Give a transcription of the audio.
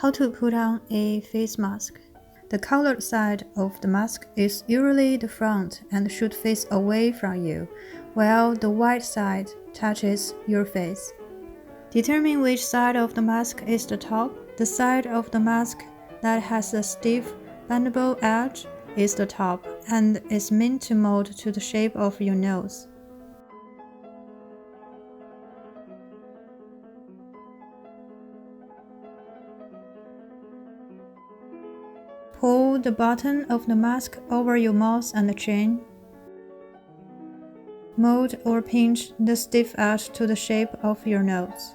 How to put on a face mask. The colored side of the mask is usually the front and should face away from you, while the white side touches your face. Determine which side of the mask is the top. The side of the mask that has a stiff, bendable edge is the top and is meant to mold to the shape of your nose. Pull the bottom of the mask over your mouth and chin. Mold or pinch the stiff edge to the shape of your nose.